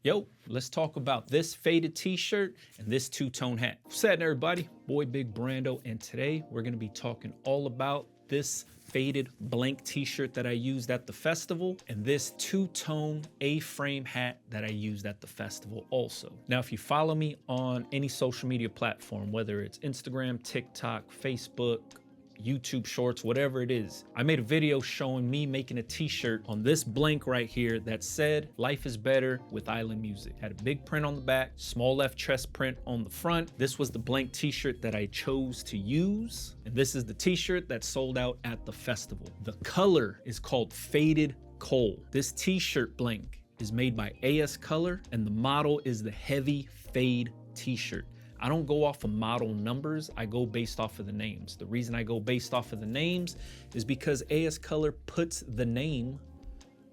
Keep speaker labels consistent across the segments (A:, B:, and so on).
A: Yo, let's talk about this faded t-shirt and this two-tone hat. What's happening, everybody? Boy Big Brando, and today we're gonna be talking all about this faded blank t-shirt that I used at the festival and this two-tone A-frame hat that I used at the festival also. Now, if you follow me on any social media platform, whether it's Instagram, TikTok, Facebook, YouTube shorts, whatever it is, I made a video showing me making a t-shirt on this blank right here that said, "Life is better with island music." Had a big print on the back, small left chest print on the front. This was the blank t-shirt that I chose to use. And this is the t-shirt that sold out at the festival. The color is called Faded Coal. This t-shirt blank is made by AS Color and the model is the Heavy Fade t-shirt. I don't go off of model numbers, I go based off of the names. The reason I go based off of the names is because AS Color puts the name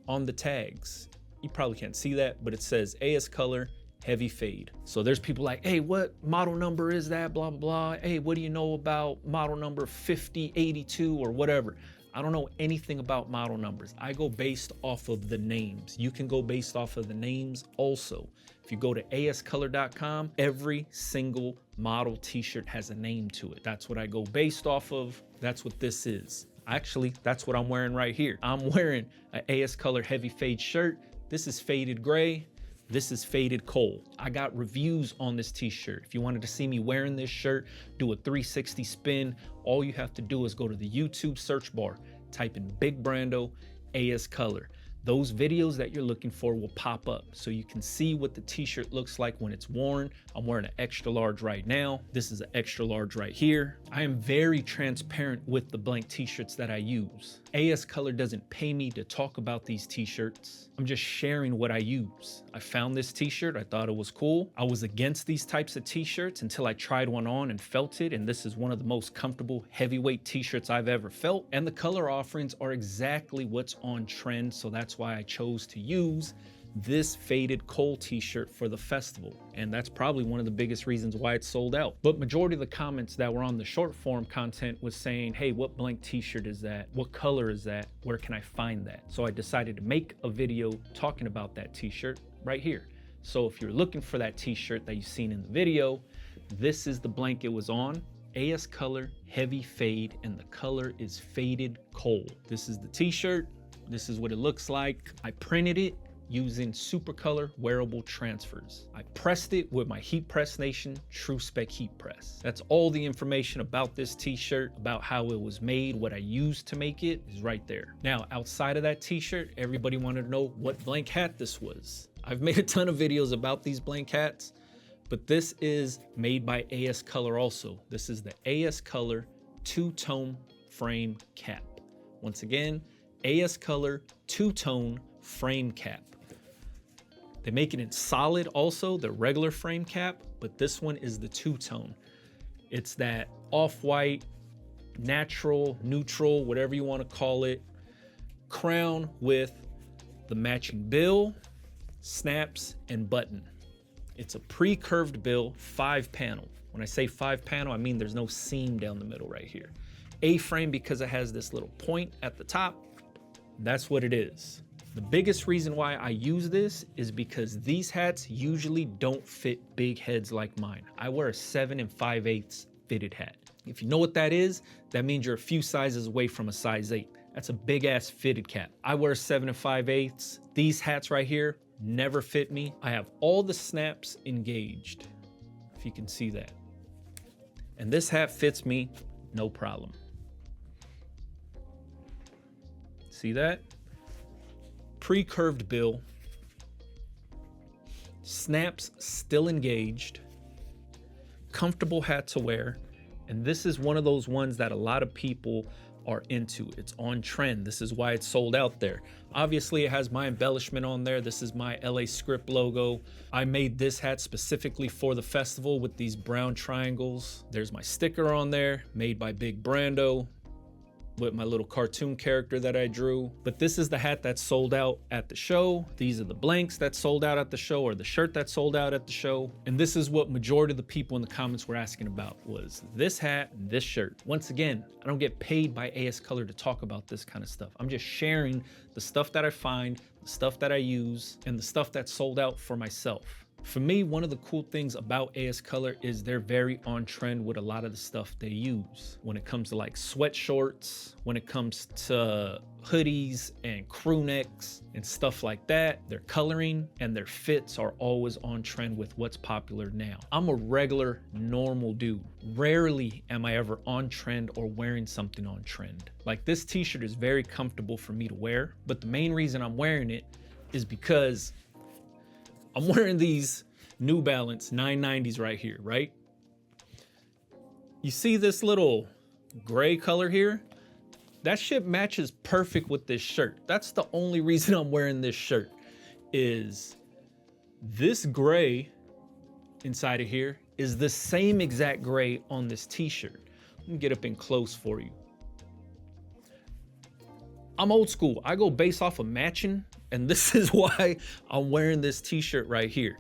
A: on the tags. You probably can't see that, but it says AS Color Heavy Fade. So there's people like, hey, what model number is that? Blah, blah, blah. Hey, what do you know about model number 5082 or whatever? I don't know anything about model numbers. I go based off of the names. You can go based off of the names also. If you go to ascolor.com, every single model t-shirt has a name to it. That's what I go based off of. That's what this is. Actually, that's what I'm wearing right here. I'm wearing an AS Color Heavy Fade shirt. This is faded gray. This is faded coal. I got reviews on this t-shirt. If you wanted to see me wearing this shirt, do a 360 spin, all you have to do is go to the YouTube search bar, type in Big Brando, AS Color. Those videos that you're looking for will pop up so you can see what the t-shirt looks like when it's worn. I'm wearing an extra large right now. This is an extra large right here. I am very transparent with the blank t-shirts that I use. AS Color doesn't pay me to talk about these t-shirts. I'm just sharing what I use. I found this t-shirt, I thought it was cool. I was against these types of t-shirts until I tried one on and felt it, and this is one of the most comfortable heavyweight t-shirts I've ever felt. And the color offerings are exactly what's on trend, so that's why I chose to use this faded coal t-shirt for the festival. And that's probably one of the biggest reasons why it sold out. But majority of the comments that were on the short form content was saying, hey, what blank t-shirt is that? What color is that? Where can I find that? So I decided to make a video talking about that t-shirt right here. So if you're looking for that t-shirt that you've seen in the video, this is the blank it was on. AS Color Heavy Fade, and the color is Faded Coal. This is the t-shirt. This is what it looks like. I printed it using Supacolor wearable transfers. I pressed it with my Heat Press Nation True Spec heat press. That's all the information about this t-shirt, about how it was made, what I used to make it is right there. Now, outside of that t-shirt, everybody wanted to know what blank hat this was. I've made a ton of videos about these blank hats, but this is made by AS Color also. This is the AS Color two-tone frame cap. Once again, AS Color two-tone frame cap. They make it in solid also, the regular frame cap, but this one is the two-tone. It's that off-white, natural, neutral, whatever you want to call it, crown with the matching bill, snaps, and button. It's a pre-curved bill, 5-panel. When I say 5-panel, I mean there's no seam down the middle right here. A-frame because it has this little point at the top. That's what it is. The biggest reason why I use this is because these hats usually don't fit big heads like mine. I wear a 7 5/8 fitted hat. If you know what that is, that means you're a few sizes away from a size 8. That's a big ass fitted cap. I wear 7 5/8. These hats right here never fit me. I have all the snaps engaged, if you can see that. And this hat fits me, no problem. See that? Pre-curved bill, snaps still engaged, comfortable hat to wear, and this is one of those ones that a lot of people are into. It's on trend. This is why it's sold out there. Obviously, it has my embellishment on there. This is my LA Script logo. I made this hat specifically for the festival with these brown triangles. There's my sticker on there, made by Big Brando. with my little cartoon character that I drew. But this is the hat that sold out at the show. These are the blanks that sold out at the show, or the shirt that sold out at the show. And this is what majority of the people in the comments were asking about, was this hat and this shirt. Once again, I don't get paid by AS Color to talk about this kind of stuff. I'm just sharing the stuff that I find, the stuff that I use, and the stuff that sold out for myself. For me, one of the cool things about AS Color is they're very on trend with a lot of the stuff they use. When it comes to like sweat shorts, when it comes to hoodies and crew necks and stuff like that, their coloring and their fits are always on trend with what's popular now. I'm a regular, normal dude. Rarely am I ever on trend or wearing something on trend. Like this t-shirt is very comfortable for me to wear, but the main reason I'm wearing it is because I'm wearing these New Balance 990s right here, right? You see this little gray color here? That shit matches perfect with this shirt. That's the only reason I'm wearing this shirt, is this gray inside of here is the same exact gray on this t-shirt. Let me get up in close for you. I'm old school. I go based off of matching, and this is why I'm wearing this t-shirt right here.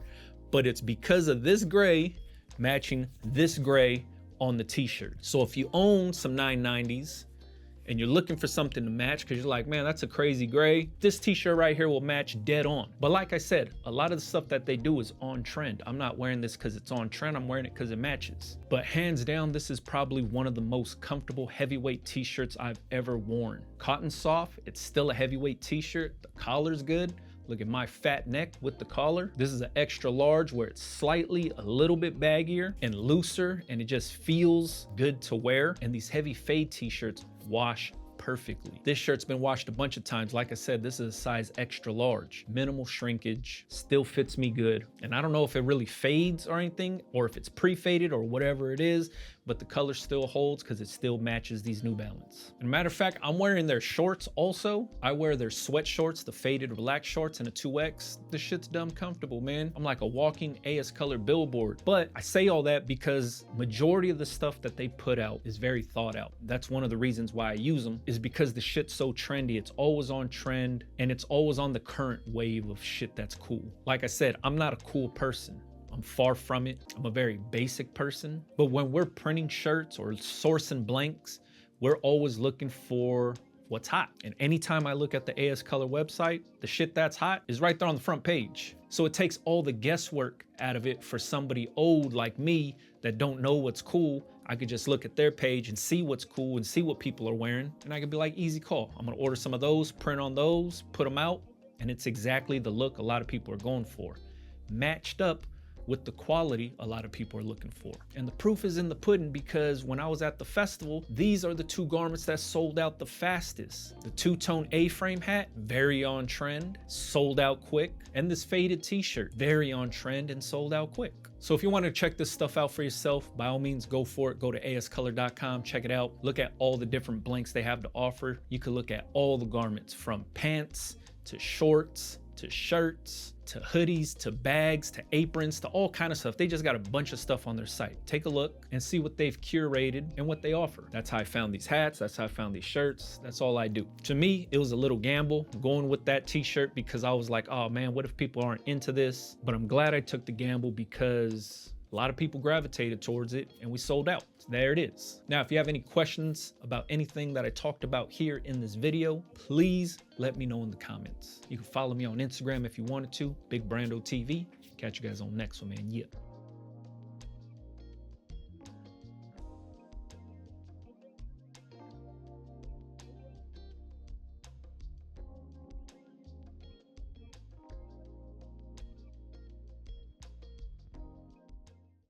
A: But it's because of this gray matching this gray on the t-shirt. So if you own some 990s and you're looking for something to match because you're like, man, that's a crazy gray, this t-shirt right here will match dead on. But like I said, a lot of the stuff that they do is on trend. I'm not wearing this because it's on trend, I'm wearing it because it matches. But hands down, this is probably one of the most comfortable heavyweight t-shirts I've ever worn. Cotton soft, it's still a heavyweight t-shirt, the collar's good. Look at my fat neck with the collar. This is an extra large where it's slightly a little bit baggier and looser, and it just feels good to wear. And these heavy fade t-shirts wash perfectly. This shirt's been washed a bunch of times. Like I said, this is a size extra large. Minimal shrinkage, still fits me good. And I don't know if it really fades or anything, or if it's pre-faded or whatever it is, but the color still holds because it still matches these New Balance. And matter of fact, I'm wearing their shorts also. I wear their sweat shorts, the faded black shorts and a 2X. This shit's dumb comfortable, man. I'm like a walking AS Color billboard. But I say all that because majority of the stuff that they put out is very thought out. That's one of the reasons why I use them, is because the shit's so trendy. It's always on trend, and it's always on the current wave of shit that's cool. Like I said, I'm not a cool person. I'm far from it. I'm a very basic person. But when we're printing shirts or sourcing blanks, we're always looking for what's hot. And anytime I look at the AS Color website, the shit that's hot is right there on the front page. So it takes all the guesswork out of it for somebody old like me that don't know what's cool. I could just look at their page and see what's cool and see what people are wearing. And I could be like, easy call. I'm gonna order some of those, print on those, put them out. And it's exactly the look a lot of people are going for. Matched up with the quality a lot of people are looking for. And the proof is in the pudding, because when I was at the festival, these are the two garments that sold out the fastest. The two-tone A-frame hat, very on trend, sold out quick. And this faded t-shirt, very on trend and sold out quick. So if you want to check this stuff out for yourself, by all means, go for it. Go to ascolor.com, check it out. Look at all the different blanks they have to offer. You can look at all the garments, from pants to shorts to shirts to hoodies to bags to aprons to all kind of stuff. They just got a bunch of stuff on their site. Take a look and see what they've curated and what they offer. That's how I found these hats. That's how I found these shirts. That's all I do. To me, it was a little gamble going with that t-shirt, because I was like, oh man, what if people aren't into this? But I'm glad I took the gamble, because a lot of people gravitated towards it and we sold out. So there it is. Now, if you have any questions about anything that I talked about here in this video, please let me know in the comments. You can follow me on Instagram if you wanted to, Big Brando TV. Catch you guys on the next one, man. Yeah.